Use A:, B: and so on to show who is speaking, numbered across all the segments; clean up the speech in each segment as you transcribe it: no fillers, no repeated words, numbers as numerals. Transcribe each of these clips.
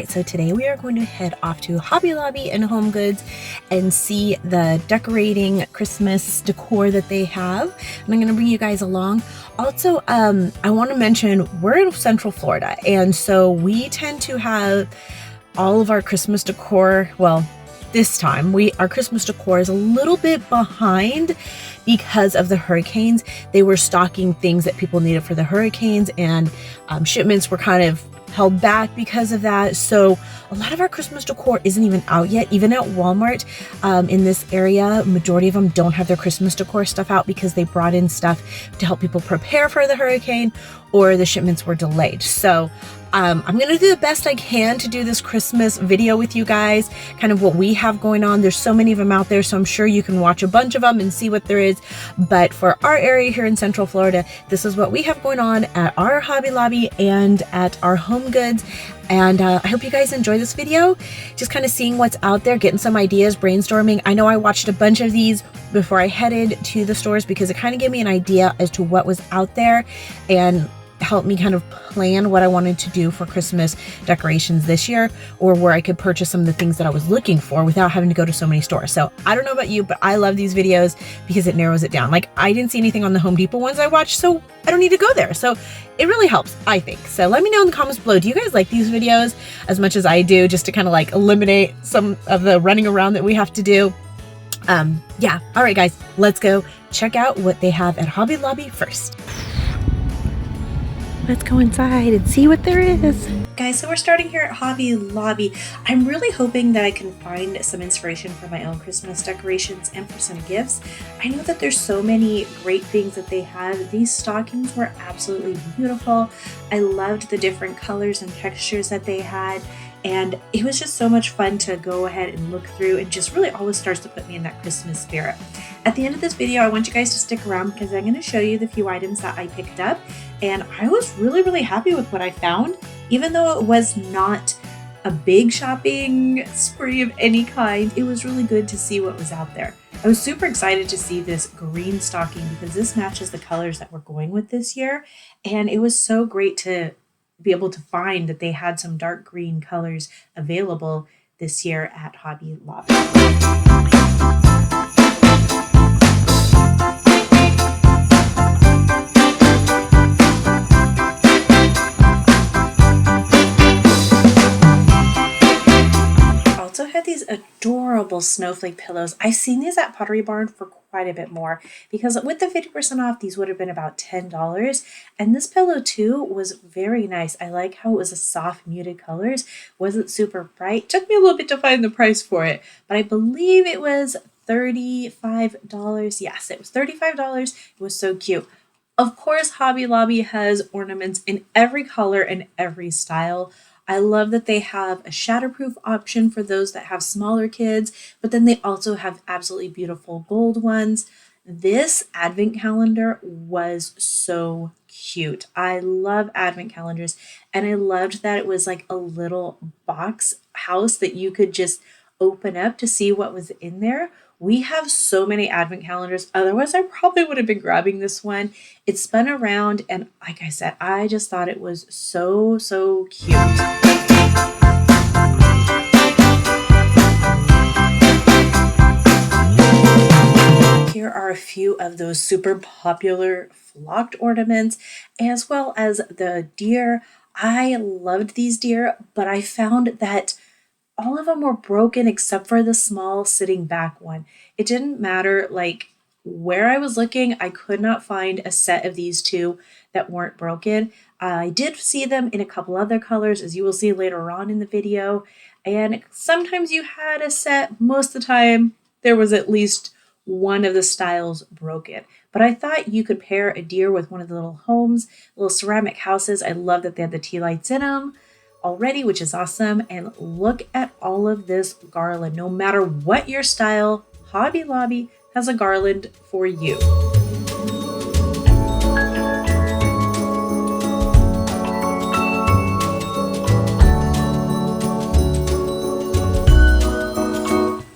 A: right, so today we are going to head off to Hobby Lobby and HomeGoods and see the decorating Christmas decor that they have. And I'm going to bring you guys along. Also, I want to mention we're in Central Florida, and so we tend to have all of our Christmas decor, well, this time our Christmas decor is a little bit behind because of the hurricanes. They were stocking things that people needed for the hurricanes, and shipments were kind of held back because of that. So a lot of our Christmas decor isn't even out yet. Even at Walmart in this area, majority of them don't have their Christmas decor stuff out because they brought in stuff to help people prepare for the hurricane, or the shipments were delayed. So I'm going to do the best I can to do this Christmas video with you guys, kind of what we have going on. There's so many of them out there, so I'm sure you can watch a bunch of them and see what there is. But for our area here in Central Florida, this is what we have going on at our Hobby Lobby and at our HomeGoods. And I hope you guys enjoy this video, just kind of seeing what's out there, getting some ideas, brainstorming. I know I watched a bunch of these before I headed to the stores because it kind of gave me an idea as to what was out there and helped me kind of plan what I wanted to do for Christmas decorations this year, or where I could purchase some of the things that I was looking for without having to go to so many stores. So I don't know about you, but I love these videos because it narrows it down. Like, I didn't see anything on the Home Depot ones I watched, so I don't need to go there. So it really helps, I think. So let me know in the comments below, do you guys like these videos as much as I do, just to kind of like eliminate some of the running around that we have to do? Yeah. All right, guys, let's go check out what they have at Hobby Lobby first. Let's go inside and see what there is. Guys, so we're starting here at Hobby Lobby. I'm really hoping that I can find some inspiration for my own Christmas decorations and for some gifts. I know that there's so many great things that they have. These stockings were absolutely beautiful. I loved the different colors and textures that they had. And it was just so much fun to go ahead and look through, and just really always starts to put me in that Christmas spirit. At the end of this video, I want you guys to stick around because I'm going to show you the few items that I picked up. And I was really happy with what I found, even though it was not a big shopping spree of any kind. It was really good to see what was out there. I was super excited to see this green stocking because this matches the colors that we're going with this year. And it was so great to be able to find that they had some dark green colors available this year at Hobby Lobby. Also had these adorable snowflake pillows. I've seen these at Pottery Barn for quite a bit more because with the 50% off, these would have been about $10. And this pillow too was very nice. I like how it was a soft muted colors, wasn't super bright. Took me a little bit to find the price for it, but I believe it was $35. Yes, it was $35. It was so cute. Of course, Hobby Lobby has ornaments in every color and every style. I love that they have a shatterproof option for those that have smaller kids, but then they also have absolutely beautiful gold ones. This advent calendar was so cute. I love advent calendars, and I loved that it was like a little box house that you could just open up to see what was in there. We have so many advent calendars. Otherwise, I probably would have been grabbing this one. It spun around, and like I said, I just thought it was so cute. Here are a few of those super popular flocked ornaments, as well as the deer. I loved these deer, but I found that all of them were broken except for the small sitting back one. It didn't matter like where I was looking, I could not find a set of these two that weren't broken. I did see them in a couple other colors, as you will see later on in the video. And sometimes you had a set, most of the time there was at least one of the styles broken. But I thought you could pair a deer with one of the little homes, little ceramic houses. I love that they had the tea lights in them already, which is awesome. And look at all of this garland. No matter what your style, Hobby Lobby has a garland for you.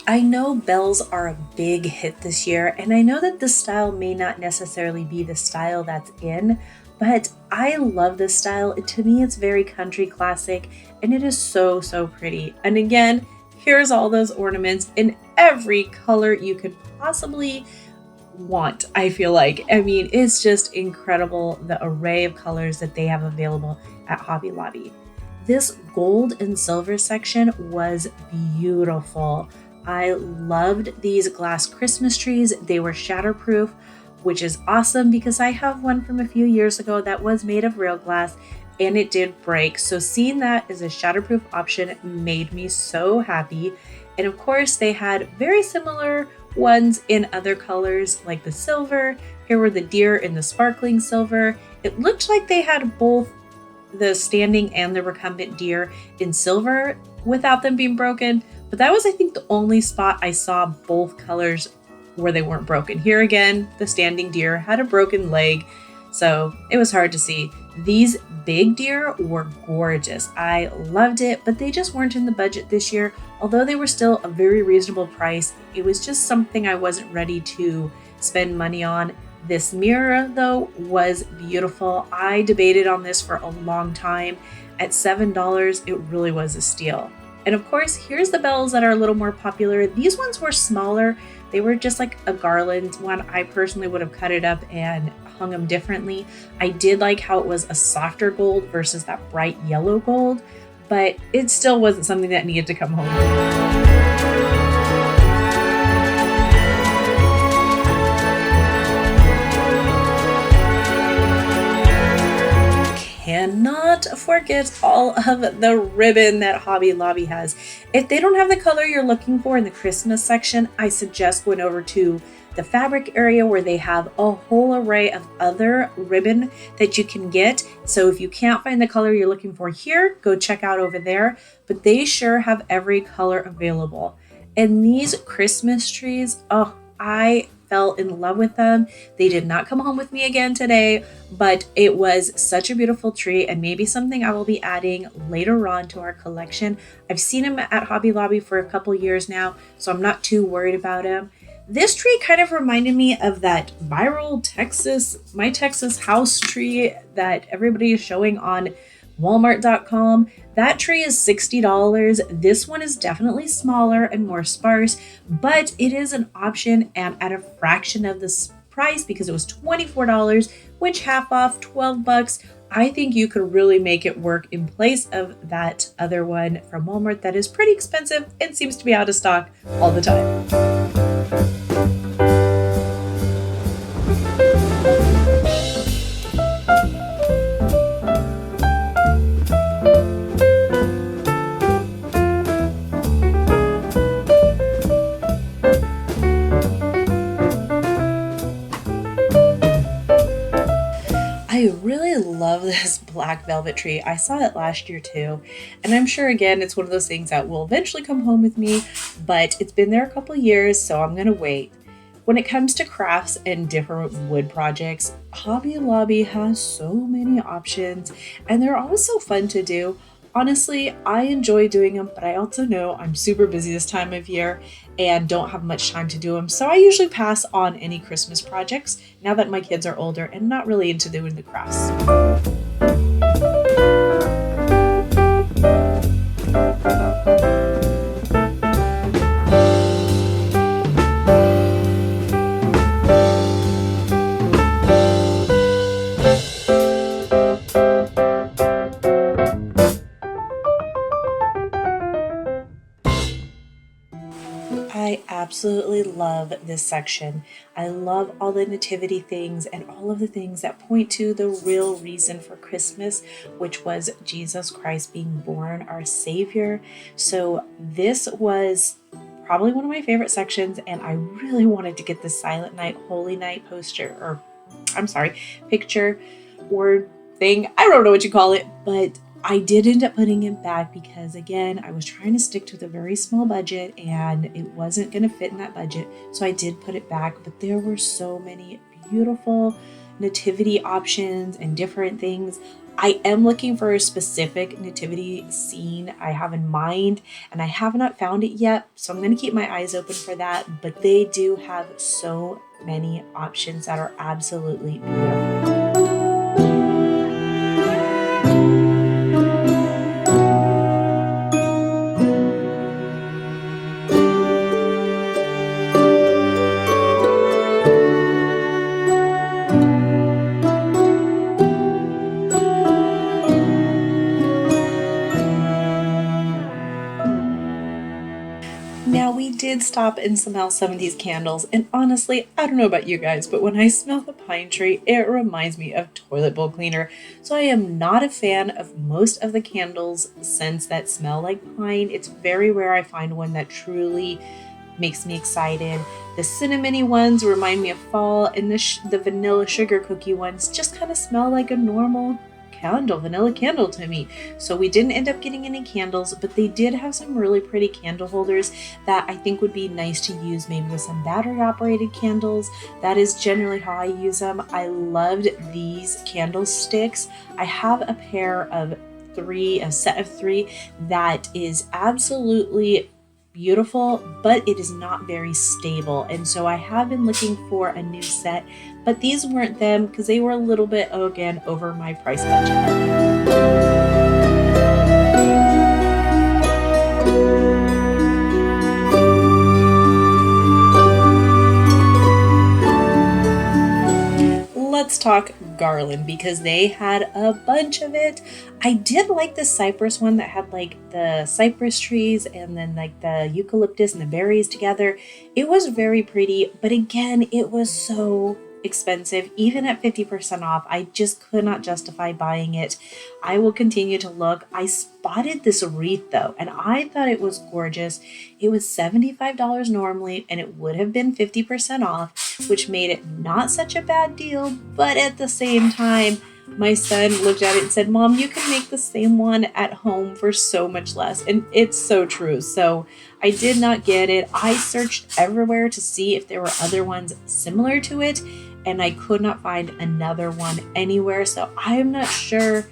A: I know bells are a big hit this year, and I know that this style may not necessarily be the style that's in, but I love this style. To me, it's very country classic, and it is so, so pretty. And again, here's all those ornaments in every color you could possibly want, I feel like. I mean, it's just incredible the array of colors that they have available at Hobby Lobby. This gold and silver section was beautiful. I loved these glass Christmas trees. They were shatterproof, which is awesome because I have one from a few years ago that was made of real glass and it did break. So seeing that as a shatterproof option made me so happy. And of course, they had very similar ones in other colors like the silver. Here were the deer in the sparkling silver. It looked like they had both the standing and the recumbent deer in silver without them being broken. But that was, I think, the only spot I saw both colors where they weren't broken. Here again, the standing deer had a broken leg, so it was hard to see. These big deer were gorgeous. I loved it, but they just weren't in the budget this year. Although they were still a very reasonable price, it was just something I wasn't ready to spend money on. This mirror, though, was beautiful. I debated on this for a long time. At $7, it really was a steal. And of course, here's the bells that are a little more popular. These ones were smaller. They were just like a garland one. I personally would have cut it up and hung them differently. I did like how it was a softer gold versus that bright yellow gold, but it still wasn't something that needed to come home. Cannot forget all of the ribbon that Hobby Lobby has. If they don't have the color you're looking for in the Christmas section, I suggest going over to the fabric area where they have a whole array of other ribbon that you can get. So if you can't find the color you're looking for here, go check out over there. But they sure have every color available. And these Christmas trees, oh, I fell in love with them. They did not come home with me again today, but it was such a beautiful tree and maybe something I will be adding later on to our collection. I've seen them at Hobby Lobby for a couple years now, so I'm not too worried about them. This tree kind of reminded me of that viral My Texas house tree that everybody is showing on Walmart.com. That tree is $60. This one is definitely smaller and more sparse, but it is an option and at a fraction of the price because it was $24, which half off $12. I think you could really make it work in place of that other one from Walmart that is pretty expensive and seems to be out of stock all the time. I really love this black velvet tree. I saw it last year too, and I'm sure again it's one of those things that will eventually come home with me, but it's been there a couple years, so I'm gonna wait. When it comes to crafts and different wood projects, Hobby Lobby has so many options, and they're always so fun to do. Honestly, I enjoy doing them, but I also know I'm super busy this time of year and don't have much time to do them. So I usually pass on any Christmas projects now that my kids are older and not really into doing the crafts. I absolutely love this section. I love all the nativity things and all of the things that point to the real reason for Christmas, which was Jesus Christ being born, our Savior. So this was probably one of my favorite sections, and I really wanted to get the Silent Night, Holy Night picture, word thing. I don't know what you call it, but I did end up putting it back because, again, I was trying to stick to the very small budget and it wasn't going to fit in that budget. So I did put it back, but there were so many beautiful nativity options and different things. I am looking for a specific nativity scene I have in mind, and I have not found it yet. So I'm going to keep my eyes open for that, but they do have so many options that are absolutely beautiful. stop and smell some of these candles. And honestly, I don't know about you guys, but when I smell the pine tree, it reminds me of toilet bowl cleaner. So I am not a fan of most of the candles scents that smell like pine. It's very rare I find one that truly makes me excited. The cinnamony ones remind me of fall, and the vanilla sugar cookie ones just kind of smell like a normal vanilla candle to me. So we didn't end up getting any candles, but they did have some really pretty candle holders that I think would be nice to use maybe with some battery operated candles. That is generally how I use them. I loved these candlesticks. I have a set of three that is absolutely beautiful, but it is not very stable. And so I have been looking for a new set, but these weren't them because they were a little bit, again, over my price budget. Let's talk garland because they had a bunch of it. I did like the cypress one that had like the cypress trees and then like the eucalyptus and the berries together. It was very pretty, but again, it was so expensive. Even at 50% off, I just could not justify buying it. I will continue to look. I spotted this wreath though, and I thought it was gorgeous. It was $75 normally, and it would have been 50% off, which made it not such a bad deal. But at the same time, my son looked at it and said, "Mom, you can make the same one at home for so much less." And it's so true. So I did not get it. I searched everywhere to see if there were other ones similar to it, and I could not find another one anywhere. So I am not sure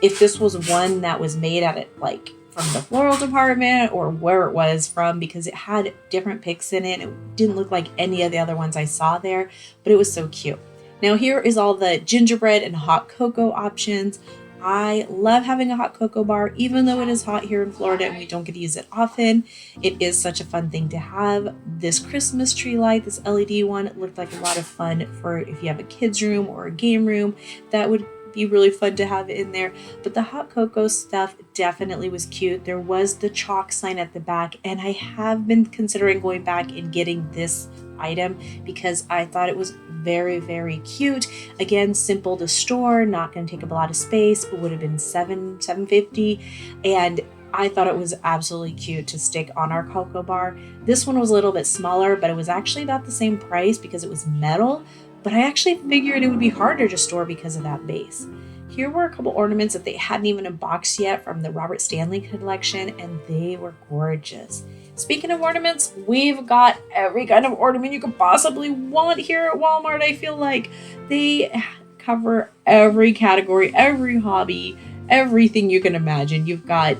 A: if this was one that was made at it like from the floral department or where it was from, because it had different picks in it. It didn't look like any of the other ones I saw there, but it was so cute. Now here is all the gingerbread and hot cocoa options. I love having a hot cocoa bar, even though it is hot here in Florida and we don't get to use it often. It is such a fun thing to have. This Christmas tree light, this LED one, it looked like a lot of fun for if you have a kid's room or a game room. That would be really fun to have in there. But the hot cocoa stuff definitely was cute. There was the chalk sign at the back, and I have been considering going back and getting this item because I thought it was very, very cute. Again, simple to store, not going to take up a lot of space. It would have been $7.50, and I thought it was absolutely cute to stick on our cocoa bar. This one was a little bit smaller, but it was actually about the same price because it was metal, but I actually figured it would be harder to store because of that base. Here were a couple ornaments that they hadn't even unboxed yet from the Robert Stanley collection, and they were gorgeous. Speaking of ornaments, we've got every kind of ornament you could possibly want here at Walmart. I feel like they cover every category, every hobby, everything you can imagine you've got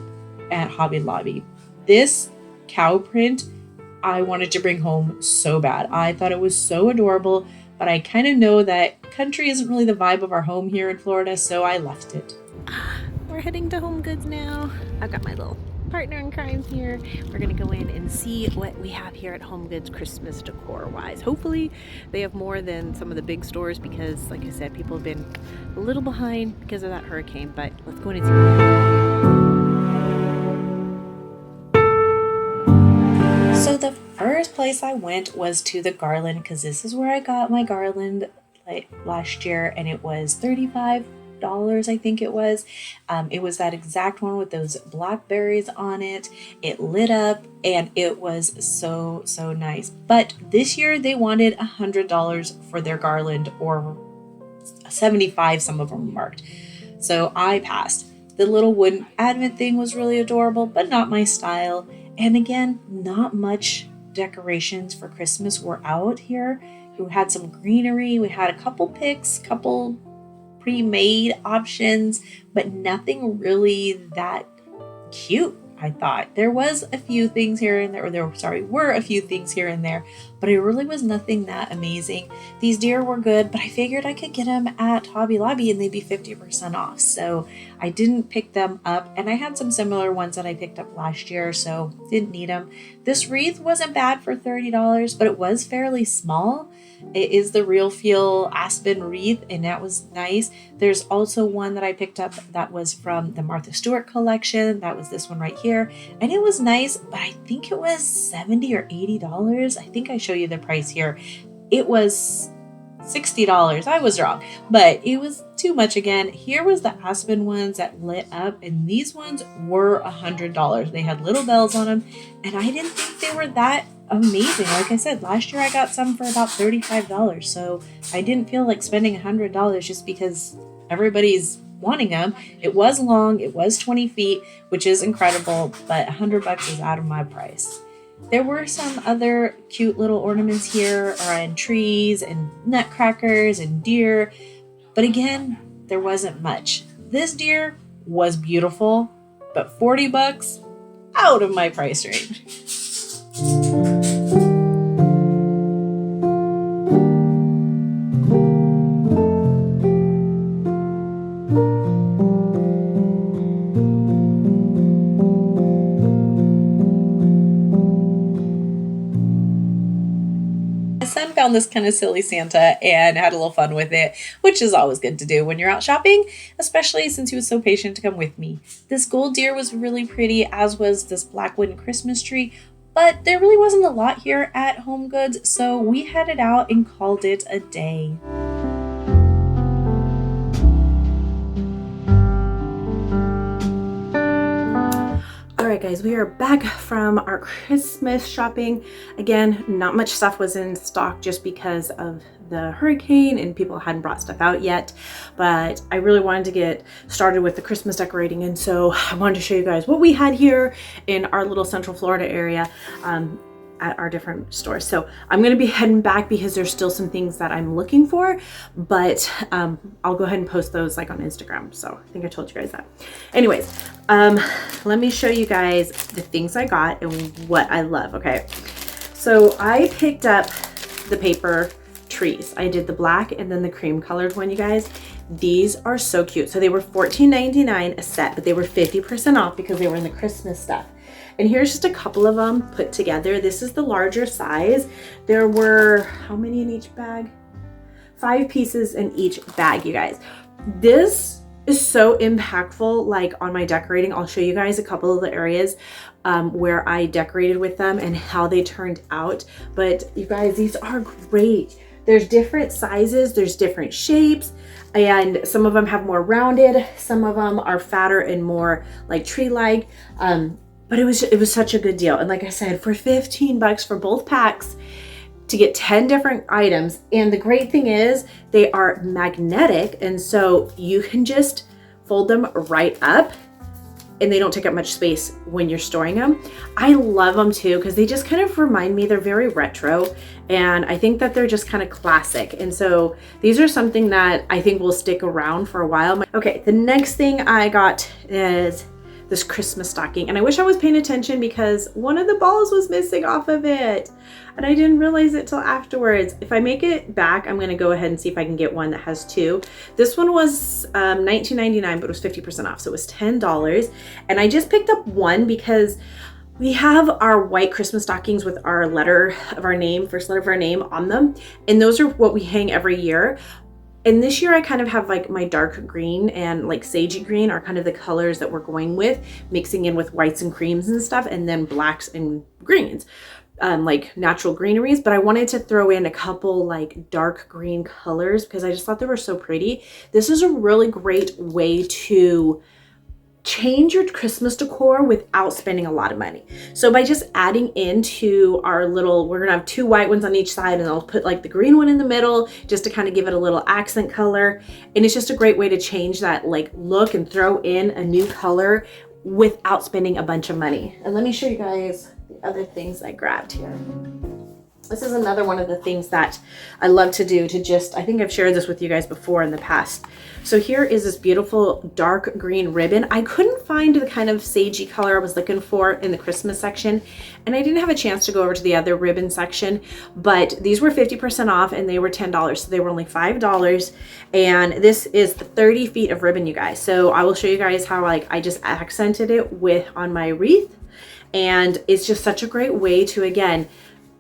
A: at Hobby Lobby. This cow print, I wanted to bring home so bad. I thought it was so adorable, but I kind of know that country isn't really the vibe of our home here in Florida, so I left it. We're heading to HomeGoods now. I've got my little partner in crime here. We're gonna go in and see what we have here at HomeGoods Christmas decor wise. Hopefully they have more than some of the big stores because, like I said, people have been a little behind because of that hurricane, but let's go in and see what we have. So the first place I went was to the garland because this is where I got my garland like last year, and it was $35, I think it was. It was that exact one with those blackberries on it. It lit up and it was so nice. But this year they wanted $100 for their garland, or $75, some of them marked. So I passed. The little wooden advent thing was really adorable, but not my style. And again, not much decorations for Christmas were out here. We had some greenery. We had a couple picks, couple pre-made options, but nothing really that cute. I thought there was a few things here and there, were a few things here and there, but it really was nothing that amazing. These deer were good, but I figured I could get them at Hobby Lobby and they'd be 50% off. So I didn't pick them up, and I had some similar ones that I picked up last year, so didn't need them. This wreath wasn't bad for $30, but it was fairly small. It is the Real Feel Aspen wreath, and that was nice. There's also one that I picked up that was from the Martha Stewart collection. That was this one right here, and it was nice, but I think it was $70 or $80. I think I show you the price here. It was $60. I was wrong, but it was too much again. Here was the Aspen ones that lit up, and these ones were $100. They had little bells on them, and I didn't think they were that amazing. Like I said, last year I got some for about $35, so I didn't feel like spending $100 just because everybody's wanting them. It was long, it was 20 feet, which is incredible, but $100 is out of my price. There were some other cute little ornaments here, and trees and nutcrackers and deer, but again, there wasn't much. This deer was beautiful, but $40 out of my price range. Son found this kind of silly Santa and had a little fun with it, which is always good to do when you're out shopping, especially since he was so patient to come with me. This gold deer was really pretty, as was this black wooden Christmas tree, but there really wasn't a lot here at HomeGoods, so we headed out and called it a day. Alright guys, we are back from our Christmas shopping. Again, not much stuff was in stock just because of the hurricane and people hadn't brought stuff out yet, but I really wanted to get started with the Christmas decorating, and so I wanted to show you guys what we had here in our little Central Florida area at our different stores. So I'm going to be heading back because there's still some things that I'm looking for, but I'll go ahead and post those like on Instagram. So I think I told you guys that. Anyways, let me show you guys the things I got and what I love. Okay, so I picked up the paper trees. I did the black and then the cream colored one, you guys. These are so cute. So they were $14.99 a set, but they were 50% off because they were in the Christmas stuff. And here's just a couple of them put together. This is the larger size. There were, how many in each bag? 5 pieces in each bag, you guys. This is so impactful, like on my decorating. I'll show you guys a couple of the areas where I decorated with them and how they turned out. But you guys, these are great. There's different sizes, there's different shapes, and some of them have more rounded, some of them are fatter and more like tree-like. But it was such a good deal. And like I said, for $15 for both packs to get 10 different items. And the great thing is they are magnetic. And so you can just fold them right up and they don't take up much space when you're storing them. I love them too, because they just kind of remind me, they're very retro. And I think that they're just kind of classic. And so these are something that I think will stick around for a while. Okay, the next thing I got is this Christmas stocking, and I wish I was paying attention because one of the balls was missing off of it and I didn't realize it till afterwards. If I make it back, I'm gonna go ahead and see if I can get one that has 2. This one was $19.99, but it was 50% off, so it was $10. And I just picked up one because we have our white Christmas stockings with our letter of our name, first letter of our name on them, and those are what we hang every year. And this year I kind of have like my dark green and like sagey green are kind of the colors that we're going with, mixing in with whites and creams and stuff, and then blacks and greens, like natural greeneries. But I wanted to throw in a couple like dark green colors because I just thought they were so pretty. This is a really great way to change your Christmas decor without spending a lot of money. So by just adding into our little, we're gonna have 2 white ones on each side, and I'll put like the green one in the middle just to kind of give it a little accent color. And it's just a great way to change that like look and throw in a new color without spending a bunch of money. And let me show you guys the other things I grabbed here. This is another one of the things that I love to do to just, I think I've shared this with you guys before in the past. So here is this beautiful dark green ribbon. I couldn't find the kind of sagey color I was looking for in the Christmas section, and I didn't have a chance to go over to the other ribbon section, but these were 50% off and they were $10. So they were only $5. And this is 30 feet of ribbon, you guys. So I will show you guys how like I just accented it with on my wreath. And it's just such a great way to, again,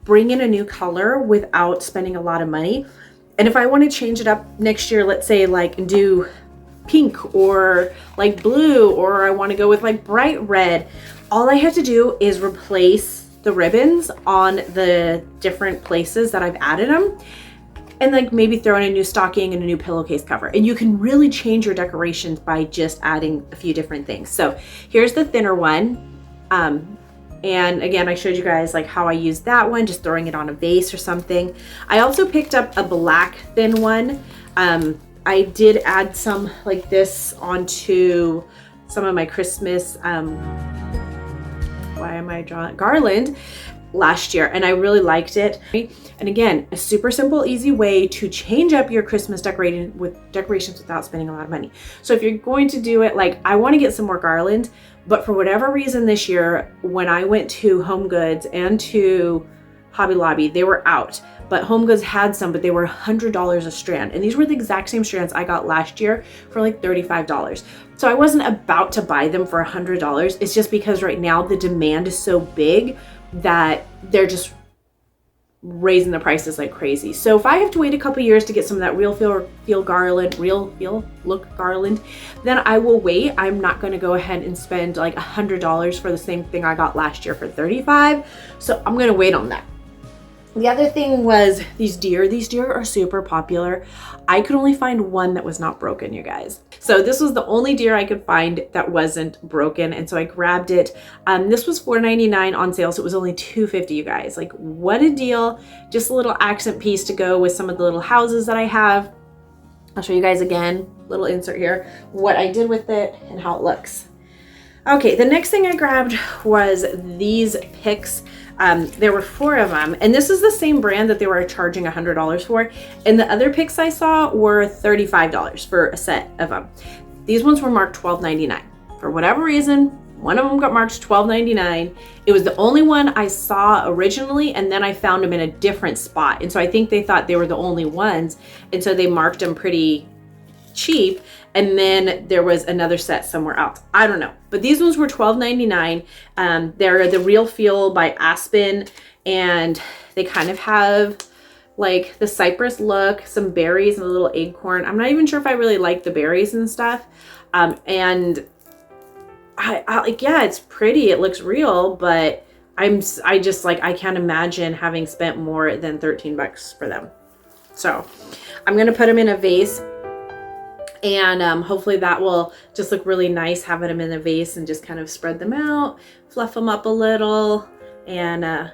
A: bring in a new color without spending a lot of money. And if I want to change it up next year, let's say like do pink or like blue, or I want to go with like bright red, all I have to do is replace the ribbons on the different places that I've added them, and like maybe throw in a new stocking and a new pillowcase cover. And you can really change your decorations by just adding a few different things. So here's the thinner one. And again, I showed you guys like how I used that one, just throwing it on a vase or something. I also picked up a black thin one. I did add some like this onto some of my Christmas, why am I drawing garland last year, and I really liked it. And again, a super simple, easy way to change up your Christmas decorations without spending a lot of money. So if you're going to do it, like I want to get some more garland, but for whatever reason this year, when I went to HomeGoods and to Hobby Lobby, they were out. But HomeGoods had some, but they were $100 a strand. And these were the exact same strands I got last year for like $35. So I wasn't about to buy them for $100. It's just because right now the demand is so big that they're just raising the prices like crazy. So if I have to wait a couple years to get some of that real feel garland, real feel look garland, then I will wait. I'm not going to go ahead and spend like $100 for the same thing I got last year for $35. So I'm going to wait on that. The other thing was these deer. These deer are super popular. I could only find one that was not broken, you guys. So this was the only deer I could find that wasn't broken. And so I grabbed it. This was $4.99 on sale. So it was only $2.50, you guys. Like what a deal. Just a little accent piece to go with some of the little houses that I have. I'll show you guys again, little insert here, what I did with it and how it looks. Okay, the next thing I grabbed was these picks. There were 4 of them, and this is the same brand that they were charging $100 for. And the other picks I saw were $35 for a set of them. These ones were marked $12.99. For whatever reason, one of them got marked $12.99. It was the only one I saw originally, and then I found them in a different spot. And so I think they thought they were the only ones, and so they marked them pretty cheap. And then there was another set somewhere else. I don't know. But these ones were $12.99. They're the Real Feel by Aspen. And they kind of have like the cypress look, some berries and a little acorn. I'm not even sure if I really like the berries and stuff. And I like, yeah, it's pretty. It looks real, but I just like, I can't imagine having spent more than 13 bucks for them. So I'm going to put them in a vase. And hopefully that will just look really nice, having them in a vase and just kind of spread them out, fluff them up a little, and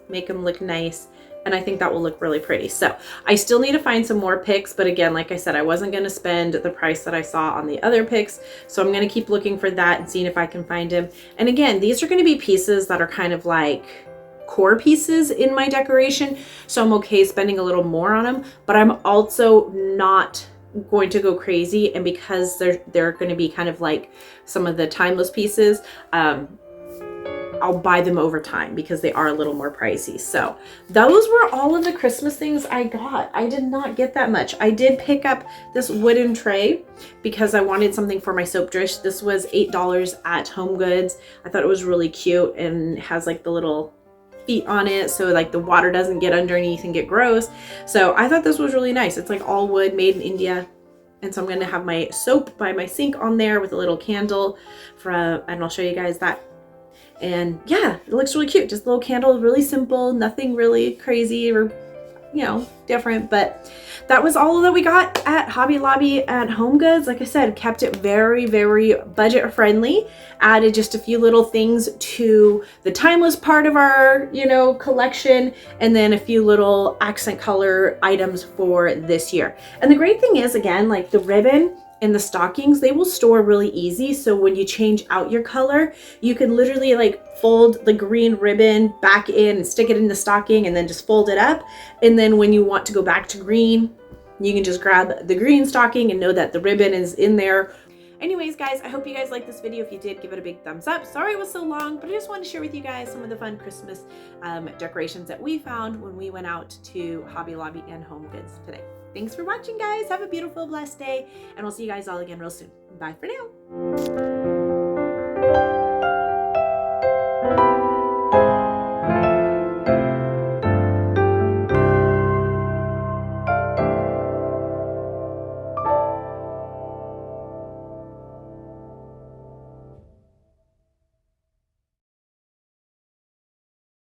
A: make them look nice. And I think that will look really pretty. So I still need to find some more picks. But again, like I said, I wasn't going to spend the price that I saw on the other picks. So I'm going to keep looking for that and seeing if I can find them. And again, these are going to be pieces that are kind of like core pieces in my decoration. So I'm okay spending a little more on them. But I'm also not going to go crazy, and because they're going to be kind of like some of the timeless pieces, I'll buy them over time because they are a little more pricey. So those were all of the Christmas things I got. I did not get that much. I did pick up this wooden tray because I wanted something for my soap dish. This was $8 at HomeGoods. I thought it was really cute and has like the little feet on it, so like the water doesn't get underneath and get gross. So I thought this was really nice. It's like all wood, made in India. And so I'm going to have my soap by my sink on there with a little candle and I'll show you guys that. And yeah, it looks really cute. Just a little candle, really simple, nothing really crazy or, you know, different. But that was all that we got at Hobby Lobby and HomeGoods. Like I said, kept it very, very budget friendly. Added just a few little things to the timeless part of our, you know, collection, and then a few little accent color items for this year. And the great thing is, again, like the ribbon and the stockings, they will store really easy. So when you change out your color, you can literally like fold the green ribbon back in and stick it in the stocking and then just fold it up. And then when you want to go back to green, you can just grab the green stocking and know that the ribbon is in there. Anyways, guys, I hope you guys liked this video. If you did, give it a big thumbs up. Sorry it was so long, but I just wanted to share with you guys some of the fun Christmas decorations that we found when we went out to Hobby Lobby and HomeGoods today. Thanks for watching, guys. Have a beautiful, blessed day, and we'll see you guys all again real soon. Bye for now.